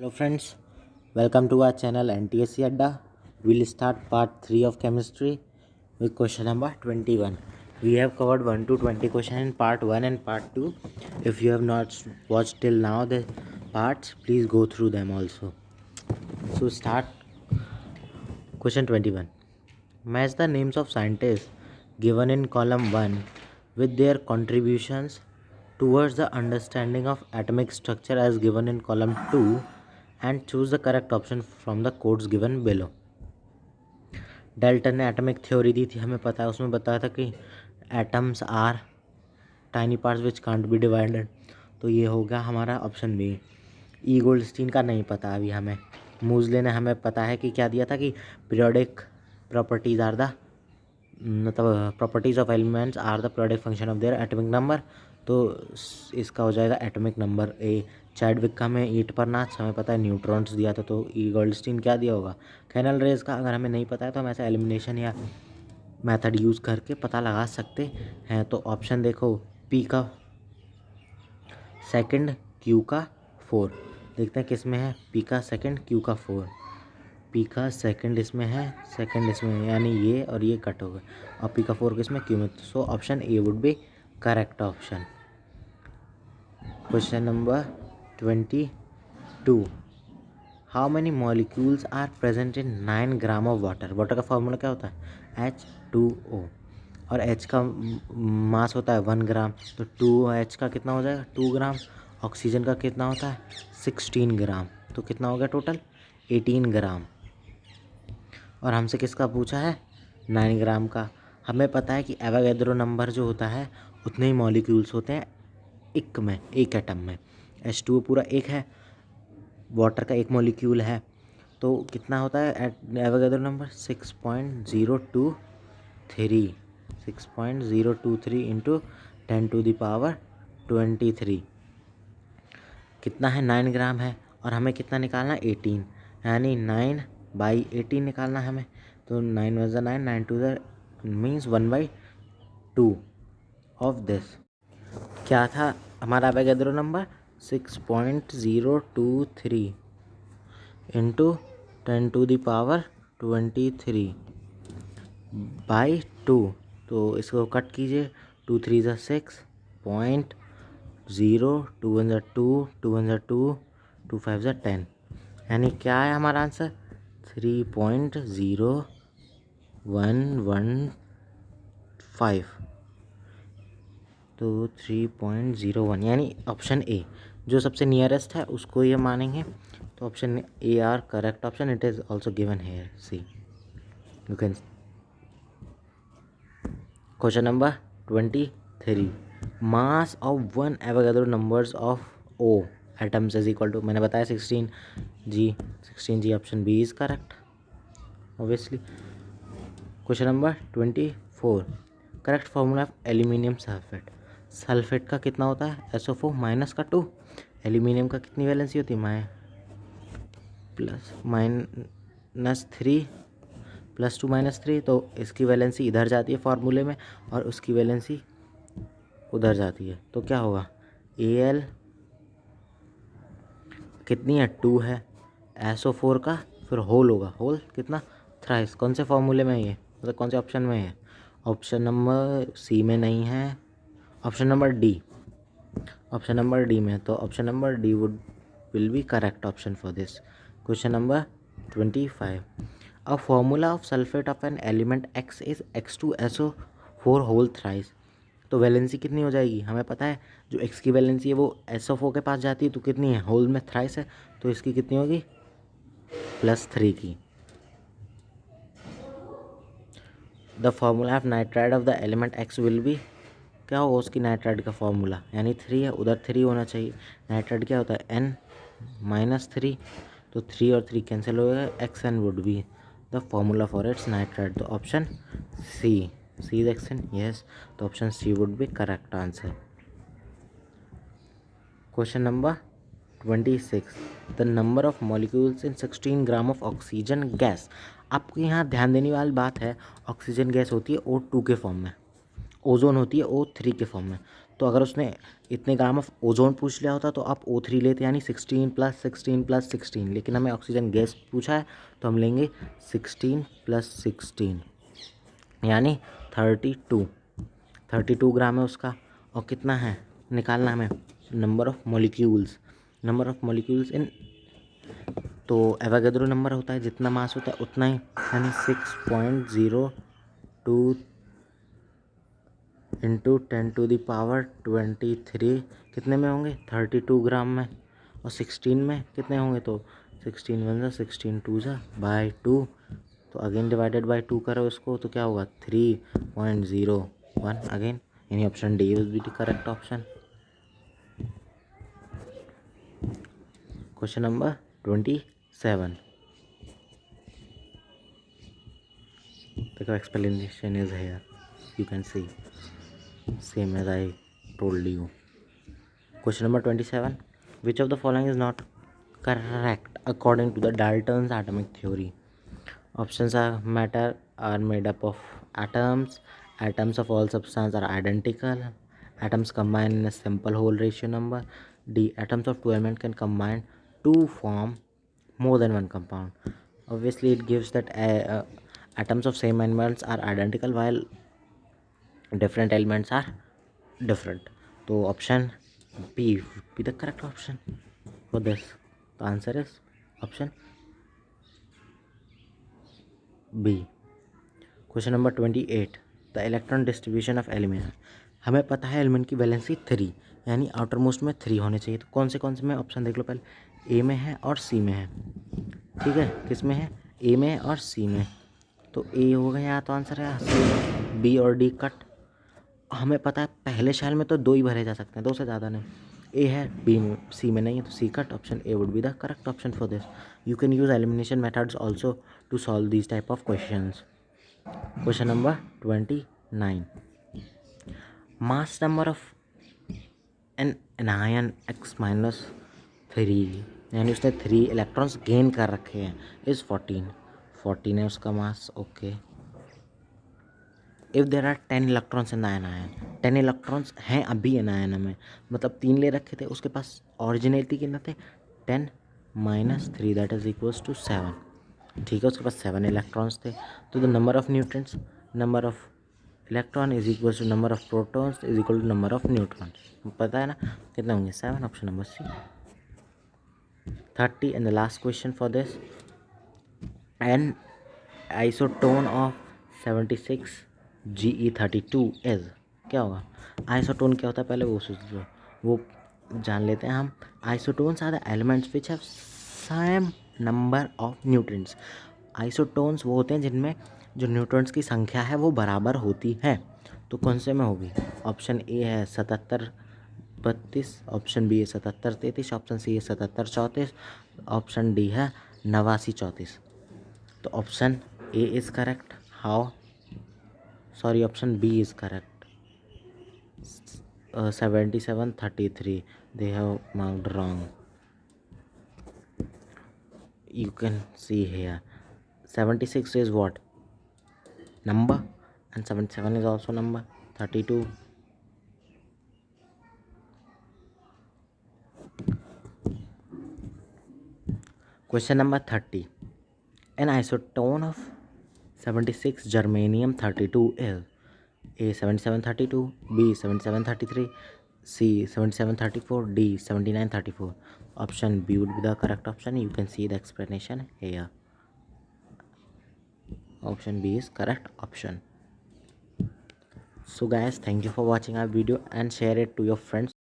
Hello friends, welcome to our channel NTSC Adda. We'll start part 3 of chemistry with question number 21. We have covered 1 to 20 questions in part 1 and part 2. If you have not watched till now the parts, please go through them also. So start question 21. Match the names of scientists given in column 1 with their contributions towards the understanding of atomic structure as given in column 2 and choose the correct option from the codes given below. Dalton ने atomic theory दी थी, हमें पता है, उसमें बताया था कि atoms are tiny parts which can't be divided, तो ये हो गया हमारा ऑप्शन बी। ई गोल्डस्टीन का नहीं पता अभी हमें। मूजले ने हमें पता है कि क्या दिया था कि पीरियोडिक प्रॉपर्टीज आर द मतलब properties of elements are the periodic function of their atomic number, तो इसका हो जाएगा एटॉमिक नंबर ए। चैडविक का हमें ईट पर नाच हमें पता है न्यूट्रॉन्स दिया था, तो ई गोल्डस्टीन क्या दिया होगा कैनल रेज का। अगर हमें नहीं पता है तो हम ऐसा एलिमिनेशन या मेथड यूज़ करके पता लगा सकते हैं। तो ऑप्शन देखो, पी का सेकंड, क्यू का 4, देखते हैं किस में है। पी का सेकंड, क्यू का 4, पी का सेकंड इसमें है, सेकंड इसमें है, यानी ये और ये कट हो गए, और पी का 4 किसमें, क्यू में। So option A would be correct option. Question number 22. How many molecules are present in 9 gram of water. Water का फॉर्मूला क्या होता है, H2O, और H का मास होता है 1 ग्राम, तो 2H का कितना हो जाएगा 2 ग्राम। ऑक्सीजन का कितना होता है 16 ग्राम, तो कितना हो गया टोटल 18 ग्राम। और हमसे किसका पूछा है 9 ग्राम का। हमें पता है कि एवोगैड्रो नंबर जो होता है उतने ही मॉलिक्यूल्स होते हैं एक में, एक एटम में। H2O पूरा एक है, वाटर का एक मॉलिक्यूल है, तो कितना होता है एवोगैड्रो नंबर 6.023, 6.023 इंटू 10⁻23 कितना है 9 ग्राम है। और हमें कितना निकालना 18, यानी 9/18 निकालना है हमें। तो 9 × 9, 9 2 मीन्स 1/2 ऑफ दिस। क्या था हमारा एवोगैड्रो नंबर 6.023 इंटू 10⁻23/2, तो इसको कट कीजिए, 2 3 = 6.0, 2 1 = 2, 2 1 = 2, 2 5 = 10, यानी क्या है हमारा आंसर 3.0115, तो 3.01, यानी ऑप्शन ए जो सबसे नियरेस्ट है उसको ये मानेंगे। तो option A are correct option, it is also given here, see you can. Question number 23. Mass of 1 Avogadro numbers of O atoms is equal to, मैंने बताया 16G, option B is correct obviously. Question number 24. Correct formula of aluminium sulphate. Sulphate का कितना होता है SO4 -2, aluminium का कितनी valency होती है -3 +2 -3, तो इसकी वैलेंसी इधर जाती है फार्मूले में और उसकी वैलेंसी उधर जाती है, तो क्या होगा Al कितनी है 2 है, SO4 का फिर होल होगा, होल कितना थ्राइस। कौन से फार्मूले में है ये, मतलब कौन से ऑप्शन में है, ऑप्शन नंबर सी में नहीं है, option number D, option number D में, तो option number D will be correct option for this. Question number 25. A formula of sulphate of an element X is X2SO4 whole thrice, तो valency कितनी हो जाएगी हमें पता है, जो X की वैलेंसी है वो SO4 के पास जाती है, तो कितनी है होल में थ्राइस है, तो इसकी कितनी होगी +3 की। The formula of nitride of the element X will be, क्या होगा उसकी नाइट्राइड का फार्मूला, यानी 3 है, उधर 3 होना चाहिए। नाइट्राइड क्या होता है N-3, तो 3 और 3 कैंसिल हो गया, XN would be the formula for its nitride, तो option C is XN, yes, तो option C would be correct answer. Question number 26. The number of molecules in 16 gram of oxygen gas. आपको यहाँ ध्यान देने वाली बात है, ऑक्सीजन गैस होती है O2 के फॉर्म में, ओजोन होती है O3 के फॉर्म में, तो अगर उसने इतने ग्राम ऑफ ओजोन पूछ लिया होता तो आप O3 लेते, यानी 16 + 16 + 16, लेकिन हमें ऑक्सीजन गैस पूछा है तो हम लेंगे 16 + 16 यानी 32 ग्राम है उसका। और कितना है निकालना हमें, नंबर ऑफ मॉलिक्यूल्स इन, तो एवोगैड्रो नंबर होता है, जितना मास होता है उतना ही, यानी 6.02 इंटू 10⁻23 कितने में होंगे, 32 ग्राम में। और 16 में कितने होंगे, तो 16 × 1 = 16 × 2 = बाई 2, तो अगेन डिवाइडेड बाई 2 करो इसको तो क्या होगा 3.01 अगेन, यानी option D will B the correct option. Question number 27, the explanation is here, you can see same as I told you. Question number 27, which of the following is not correct according to the Dalton's atomic theory? Options are: matter are made up of atoms, atoms of all substance are identical, atoms combine in a simple whole ratio number, D, atoms of two elements can combine to form more than one compound. Obviously it gives that atoms of same elements are identical while different elements are different. So option B would be the correct option for this. The answer is option B. Question number 28, the electron distribution of element. हमें पता है element की valency 3, यानी outer most में 3 होने चाहिए। तो कौन से में ऑप्शन देख लो पहले, ए में है और सी में है, ठीक है, किस में है, ए में और सी में, तो ए होगा यहाँ, तो आंसर है सी, बी और डी कट। हमें पता है पहले शेल में तो 2 ही भरे जा सकते हैं, 2 से ज़्यादा नहीं, ए है, बी में, सी में नहीं है, तो C cut, option A would be the correct option for this. You can use elimination methods also to solve this type of questions. Question number 29, mass number of an anion X-3, यानी उसने 3 electrons gain कर रखे हैं, is 14 है उसका mass, okay. If there are 10 electrons in ion, 10 electrons हैं अभी anion में, मतलब 3 ले रखे थे, उसके पास ओरिजिनलिटी कितना थे 10 - 3 दैट इज इक्वल्स टू 7, ठीक है, उसके पास 7 इलेक्ट्रॉन्स थे। तो the number of neutrons, number of electron is equals to number of protons is equal to number of neutrons, पता है ना कितने होंगे, 7, option number C. 30 and the last question for this, an isotone of 76 Ge32 is, क्या होगा, isotone क्या होता है पहले वो सोच लो, वो जान लेते हैं हम। Isotones are the elements which have same number of neutrons. Isotones वो होते हैं जिनमें जो न्यूट्रॉन्स की संख्या है वो बराबर होती है, तो कौन से में होगी, ऑप्शन ए है 77 32, ऑप्शन बी है 77 33, ऑप्शन सी है 77 34, ऑप्शन डी है 89 34। तो option A is correct, how, sorry option B is correct, 77 33, they have marked wrong. You can see here 76 is what, number, and 77 is also number, 32. Question number 30, an isotone of 76 germanium 32 is A 7732, B 7733, C 7734, D 7934. Option B would be the correct option. You can see the explanation here. Option B is correct option. So guys, thank you for watching our video and share it to your friends.